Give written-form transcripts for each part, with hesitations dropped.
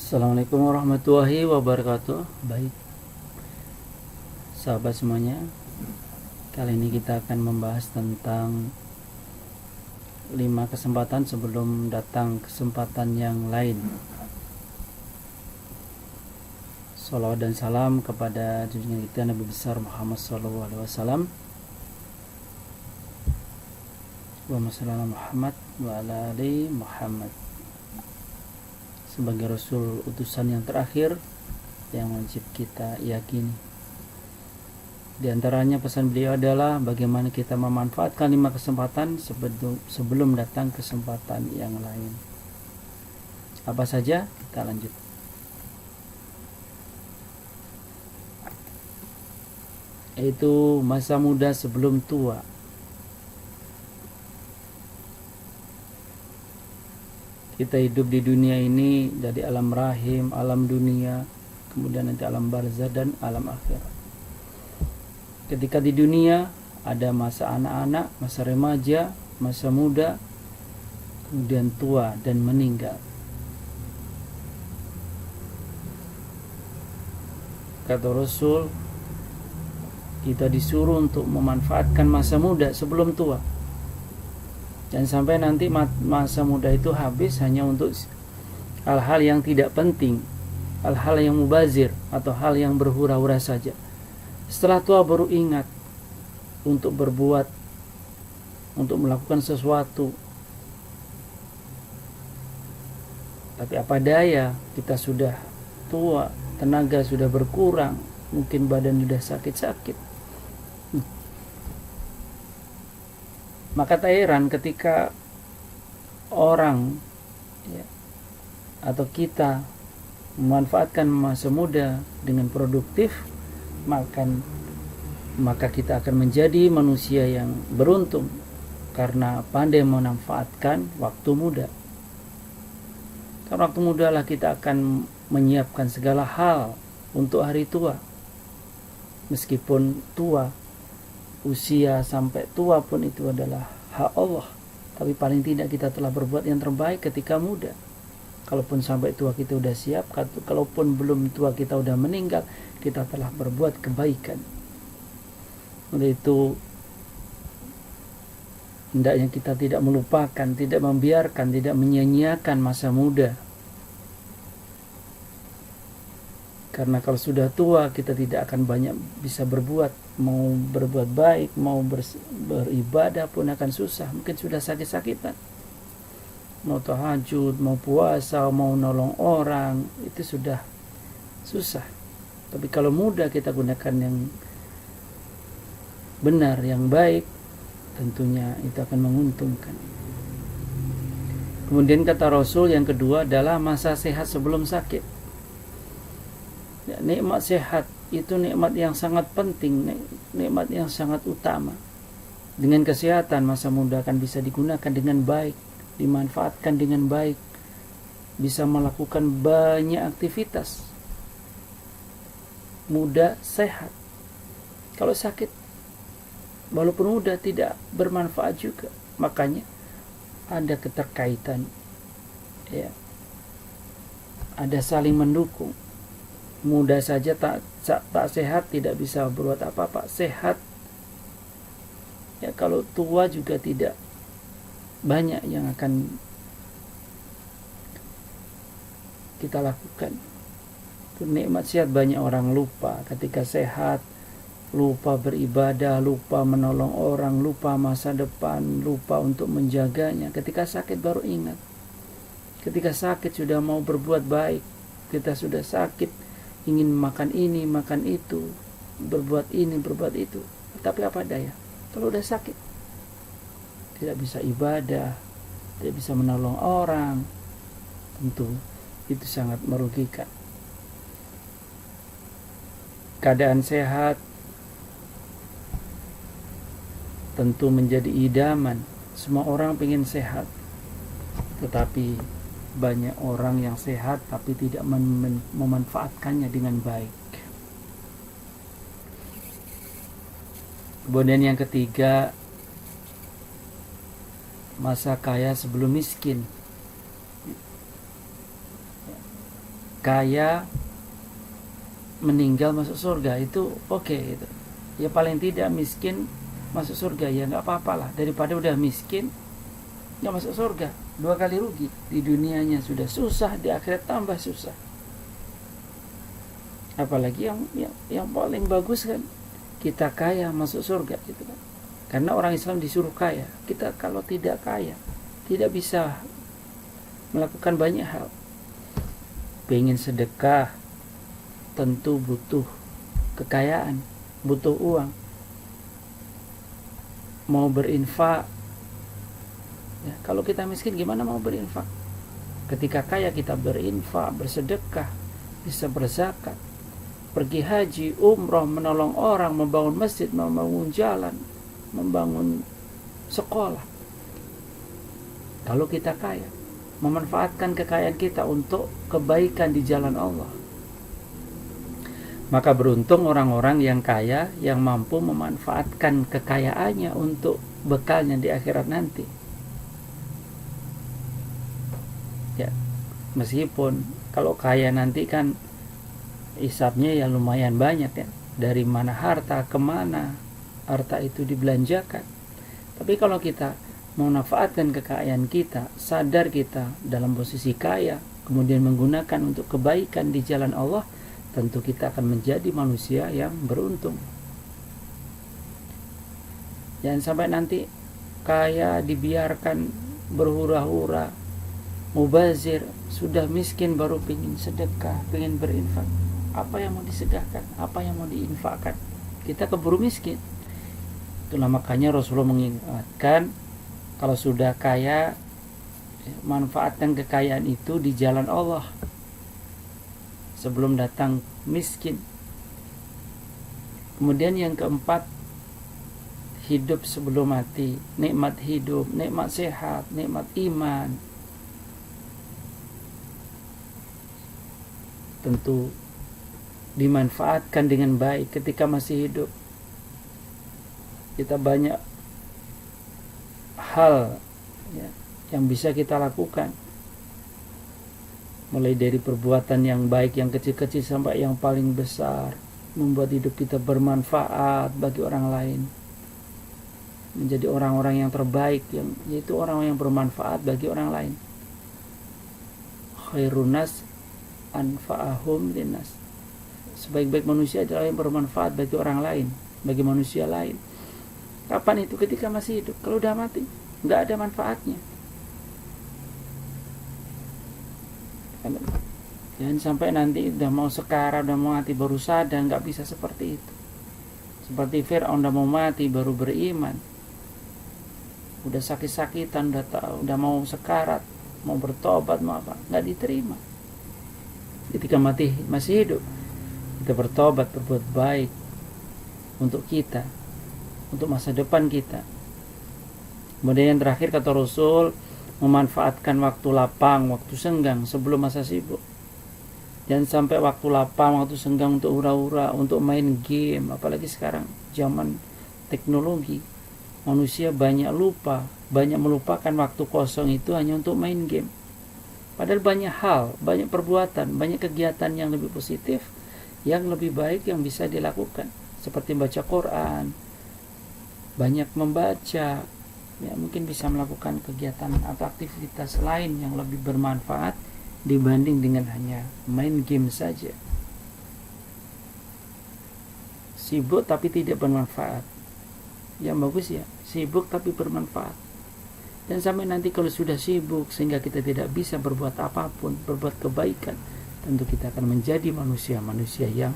Assalamualaikum warahmatullahi wabarakatuh. Baik, sahabat semuanya, kali ini kita akan membahas tentang 5 kesempatan sebelum datang kesempatan yang lain. Salawat dan salam kepada junjungan kita Nabi besar Muhammad SAW. Allahumma shalli ala Muhammad wa ala ali Muhammad. Sebagai Rasul utusan yang terakhir yang wajib kita yakini. Di antaranya pesan beliau adalah bagaimana kita memanfaatkan 5 kesempatan sebelum datang kesempatan yang lain. Apa saja? Kita lanjut. Yaitu masa muda sebelum tua. Kita hidup di dunia ini dari alam rahim, alam dunia, kemudian nanti alam barzah dan alam akhirat. Ketika di dunia ada masa anak-anak, masa remaja, masa muda, kemudian tua dan meninggal. Kata Rasul, kita disuruh untuk memanfaatkan masa muda sebelum tua. Dan sampai nanti masa muda itu habis hanya untuk hal-hal yang tidak penting, hal-hal yang mubazir atau hal yang berhura-hura saja. Setelah tua baru ingat untuk berbuat, untuk melakukan sesuatu. Tapi apa daya, kita sudah tua, tenaga sudah berkurang, mungkin badan sudah sakit-sakit. Maka tak heran ketika orang atau kita memanfaatkan masa muda dengan produktif, maka kita akan menjadi manusia yang beruntung karena pandai memanfaatkan waktu muda. Karena waktu muda lah kita akan menyiapkan segala hal untuk hari tua. Meskipun tua, usia sampai tua pun itu adalah hak Allah, tapi paling tidak kita telah berbuat yang terbaik ketika muda. Kalaupun sampai tua kita udah siap, kalaupun belum tua kita udah meninggal, kita telah berbuat kebaikan. Oleh itu hendaknya kita tidak melupakan, tidak membiarkan, tidak menyia-nyiakan masa muda. Karena kalau sudah tua kita tidak akan banyak bisa berbuat. Mau berbuat baik, mau beribadah pun akan susah. Mungkin sudah sakit-sakitan. Mau tahajud, mau puasa, mau nolong orang, itu sudah susah. Tapi kalau muda kita gunakan yang benar, yang baik, tentunya itu akan menguntungkan. Kemudian kata Rasul yang kedua adalah masa sehat sebelum sakit. Ya, nikmat sehat itu nikmat yang sangat penting, nikmat yang sangat utama. Dengan kesehatan masa muda akan bisa digunakan dengan baik, dimanfaatkan dengan baik, bisa melakukan banyak aktivitas. Muda sehat. Kalau sakit, walaupun muda tidak bermanfaat juga. Makanya ada keterkaitan, ya, ada saling mendukung. Muda saja tak sehat tidak bisa berbuat apa-apa. Sehat ya, kalau tua juga tidak banyak yang akan kita lakukan. Nikmat sehat banyak orang lupa ketika sehat, lupa beribadah, lupa menolong orang, lupa masa depan, lupa untuk menjaganya. Ketika sakit baru ingat. Ketika sakit sudah mau berbuat baik, kita sudah sakit ingin makan ini, makan itu, berbuat ini, berbuat itu. Tapi apa daya? Kalau udah sakit, tidak bisa ibadah, tidak bisa menolong orang, tentu itu sangat merugikan. Keadaan sehat tentu menjadi idaman. Semua orang ingin sehat, tetapi banyak orang yang sehat tapi tidak memanfaatkannya dengan baik. Kemudian yang ketiga, masa kaya sebelum miskin. kaya meninggal masuk surga, itu oke itu. Ya paling tidak miskin masuk surga, ya nggak apa-apa lah, daripada udah miskin nggak masuk surga, 2 kali rugi. Di dunianya sudah susah, di akhirat tambah susah. Apalagi yang paling bagus kan kita kaya masuk surga gitu kan. Karena orang Islam disuruh kaya. Kita kalau tidak kaya tidak bisa melakukan banyak hal. Pengen sedekah tentu butuh kekayaan, butuh uang. Mau berinfak, ya, kalau kita miskin gimana mau berinfak? Ketika kaya kita berinfak, bersedekah, bisa berzakat, pergi haji, umroh, menolong orang, membangun masjid, membangun jalan, membangun sekolah. Kalau kita kaya, memanfaatkan kekayaan kita untuk kebaikan di jalan Allah. Maka beruntung orang-orang yang kaya, yang mampu memanfaatkan kekayaannya untuk bekalnya di akhirat nanti. Ya, meskipun kalau kaya nanti kan hisabnya ya lumayan banyak ya. Dari mana harta, kemana harta itu dibelanjakan. Tapi kalau kita memanfaatkan kekayaan kita, sadar kita dalam posisi kaya, kemudian menggunakan untuk kebaikan di jalan Allah, tentu kita akan menjadi manusia yang beruntung. Jangan sampai nanti kaya dibiarkan berhura-hura, mubazir, sudah miskin baru pengen sedekah, pengen berinfak. Apa yang mau disedekahkan? Apa yang mau diinfakkan? Kita keburu miskin. Itulah makanya Rasulullah mengingatkan, kalau sudah kaya, manfaatkan kekayaan itu di jalan Allah sebelum datang miskin. Kemudian yang keempat, hidup sebelum mati. Nikmat hidup, nikmat sehat, nikmat iman, tentu dimanfaatkan dengan baik ketika masih hidup. Kita banyak hal ya, yang bisa kita lakukan, mulai dari perbuatan yang baik yang kecil-kecil sampai yang paling besar, membuat hidup kita bermanfaat bagi orang lain, menjadi orang-orang yang terbaik, yaitu orang yang bermanfaat bagi orang lain. Khairun nas anfa'ahum linnas. Sebaik-baik manusia adalah yang bermanfaat bagi orang lain, bagi manusia lain. Kapan itu? Ketika masih hidup. Kalau udah mati, nggak ada manfaatnya. Jangan sampai nanti udah mau sekarat, udah mau mati baru sadar, nggak bisa seperti itu. Seperti Fir'aun udah mau mati baru beriman. Udah sakit-sakitan, udah mau sekarat, mau bertobat, mau apa, nggak diterima. Ketika mati masih hidup, kita bertobat, berbuat baik untuk kita, untuk masa depan kita. Kemudian yang terakhir kata Rasul, memanfaatkan waktu lapang, waktu senggang sebelum masa sibuk. Jangan sampai waktu lapang, waktu senggang untuk hura-hura, untuk main game. Apalagi sekarang zaman teknologi, manusia banyak melupakan waktu kosong itu hanya untuk main game. Padahal banyak hal, banyak perbuatan, banyak kegiatan yang lebih positif, yang lebih baik yang bisa dilakukan, seperti baca Quran, banyak membaca, ya mungkin bisa melakukan kegiatan atau aktivitas lain yang lebih bermanfaat dibanding dengan hanya main game saja. Sibuk tapi tidak bermanfaat. Yang bagus ya, sibuk tapi bermanfaat. Dan sampai nanti kalau sudah sibuk sehingga kita tidak bisa berbuat apapun, berbuat kebaikan, tentu kita akan menjadi manusia-manusia yang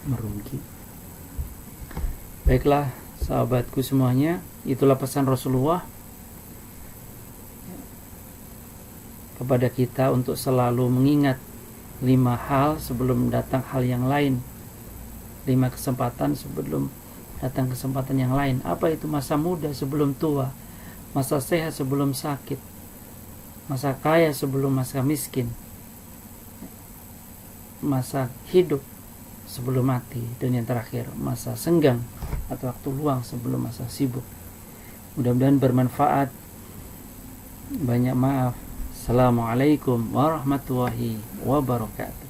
merugi. Baiklah sahabatku semuanya, itulah pesan Rasulullah kepada kita untuk selalu mengingat 5 hal sebelum datang hal yang lain, 5 kesempatan sebelum datang kesempatan yang lain. Apa itu? Masa muda sebelum tua, masa sehat sebelum sakit, masa kaya sebelum masa miskin, masa hidup sebelum mati, dan yang terakhir masa senggang atau waktu luang sebelum masa sibuk. Mudah-mudahan bermanfaat. Banyak maaf. Assalamualaikum warahmatullahi wabarakatuh.